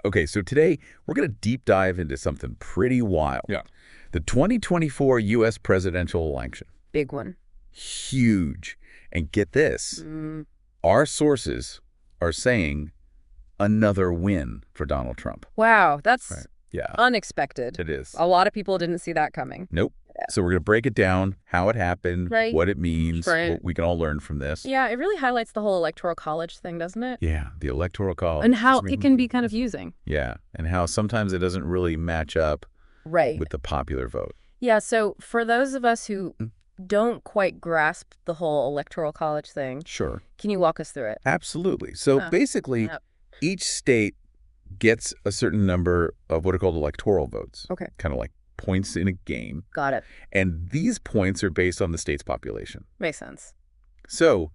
Okay, so today we're going to deep dive into something pretty wild. Yeah. The 2024 U.S. presidential election. Big one. Huge. And get this. Our sources are saying another win for Donald Trump. Wow, that's Right. Yeah, unexpected. it is. A lot of people didn't see that coming. Nope. So we're going to break it down, how it happened, Right. what it means, Right. what we can all learn from this. Yeah, it really highlights the whole Electoral College thing, doesn't it? Yeah, the Electoral College. And how it can be kind of using. Yeah, and how sometimes it doesn't really match up Right. with the popular vote. Yeah, so for those of us who don't quite grasp the whole Electoral College thing, Sure. can you walk us through it? Absolutely. So basically, Yep. each state gets a certain number of what are called electoral votes. Okay. Kind of like points in a game. Got it. And these points are based on the state's population. Makes sense. So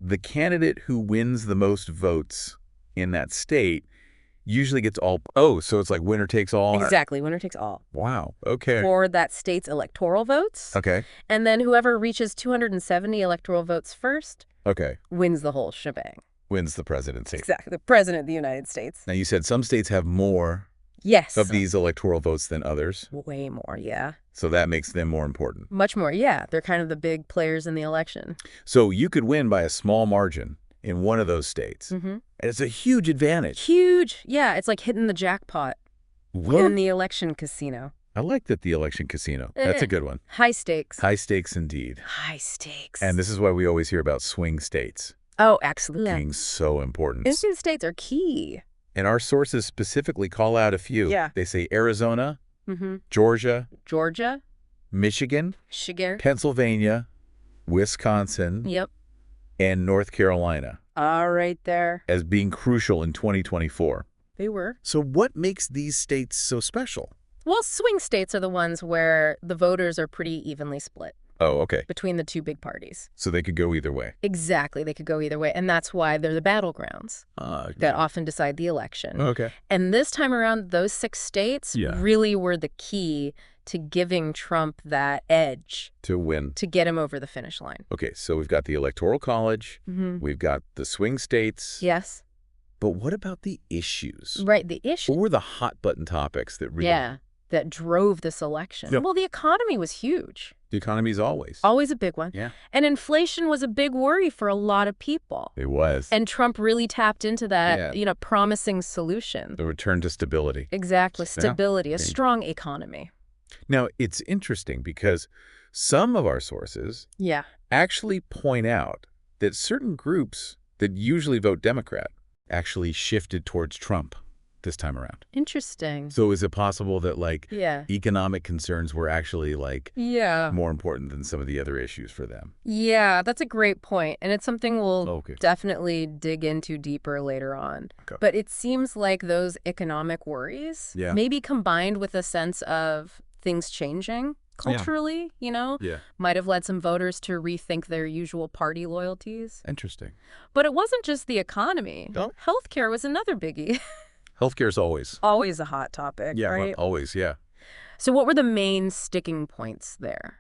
the candidate who wins the most votes in that state usually gets all... Oh, so it's like winner takes all? Exactly. Winner takes all. Wow. Okay. For that state's electoral votes. Okay. And then whoever reaches 270 electoral votes first Okay. wins the whole shebang. Wins the presidency. Exactly. The president of the United States. Now, you said some states have more Yes. of these electoral votes than others. Way more, yeah. So that makes them more important. Much more, yeah. They're kind of the big players in the election. So you could win by a small margin in one of those states. And it's a huge advantage. Huge. Yeah, it's like hitting the jackpot What? in the election casino. I like that, the election casino. That's a good one. High stakes. High stakes indeed. High stakes. And this is why we always hear about swing states Oh, absolutely. being so important. And swing states are key. And our sources specifically call out a few. Yeah. They say Arizona, Mm-hmm. Georgia, Georgia, Michigan, Sugar. Pennsylvania, Wisconsin, Yep. and North Carolina All right there. as being crucial in 2024. They were. So what makes these states so special? Well, swing states are the ones where the voters are pretty evenly split Oh, okay. between the two big parties. So they could go either way. Exactly. They could go either way. And that's why they're the battlegrounds that often decide the eletion. Okay. And this time around, those 6 states Yeah. really were the key to giving Trump that edge To win. to get him over the finish line. Okay, so we've got the Electoral College. We've got the swing states. Yes. But what about the issues? Right. The issue. What were the hot button topics that really... Yeah. That drove this election. Yep. Well, the economy was huge. The economy's always. Always a big one. Yeah. And inflation was a big worry for a lot of people. It was. And Trump really tapped into that, Yeah. promising solution. The return to stability. Exactly. Yeah. Stability, a strong economy. Now, it's interesting because some of our sources Yeah. actually point out that certain groups that usually vote Democrat actually shifted towards Trump this time around. Interesting. So is it possible that, like, Yeah. economic concerns were actually, like, Yeah. more important than some of the other issues for them? Yeah, that's a great point. And it's something we'll Okay. definitely dig into deeper later on. Okay. But it seems like those economic worries, Yeah. maybe combined with a sense of things changing culturally, Yeah. might have led some voters to rethink their usual party loyalties. Interesting. But it wasn't just the economy. No. Healthcare was another biggie. Healthcare's always. Always a hot topic, Yeah, right? always, yeah. So what were the main sticking points there?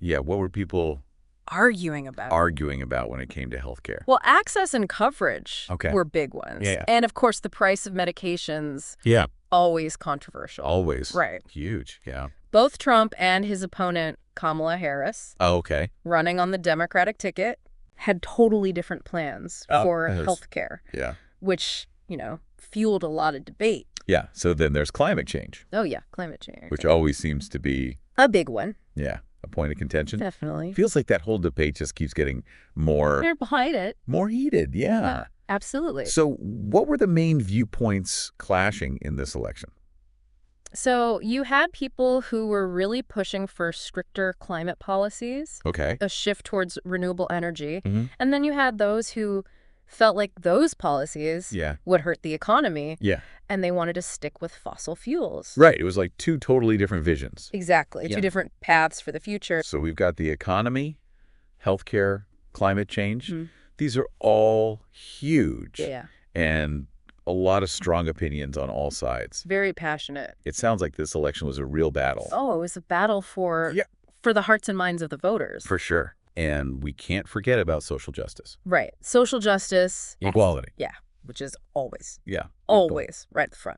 Yeah, what were people Arguing about. arguing about when it came to healthcare? Well, access and coverage Okay. were big ones. Yeah. And, of course, the price of medications, Yeah, always controversial. always. Right. Huge, yeah. Both Trump and his opponent, Kamala Harris, Oh, okay. running on the Democratic ticket, had totally different plans for yes. health care, Yeah. which, fueled a lot of debate. Yeah, so then there's climate change, Oh, yeah, climate change. which always seems to be, A big one, yeah, a point of contention. definitely. Feels like that whole debate just keeps getting more They're behind it. heated, yeah. Absolutely. So what were the main viewpoints clashing in this election? So you had people who were really pushing for stricter climate policies, Okay. a shift towards renewable energy. Mhm. And then you had those who felt like those policies Yeah. would hurt the economy, Yeah. and they wanted to stick with fossil fuels. Right, it was like two totally different visions. Exactly. Yeah. Two different paths for the future. So we've got the economy, healthcare, climate change. Mhm. These are all huge. Yeah. And a lot of strong opinions on all sides. Very passionate. It sounds like this election was a real battle. Oh, it was a battle for Yeah. the hearts and minds of the voters. For sure. And we can't forget about social justice. Right. Social justice. Equality. Yeah. Which is always Yeah. right at the front.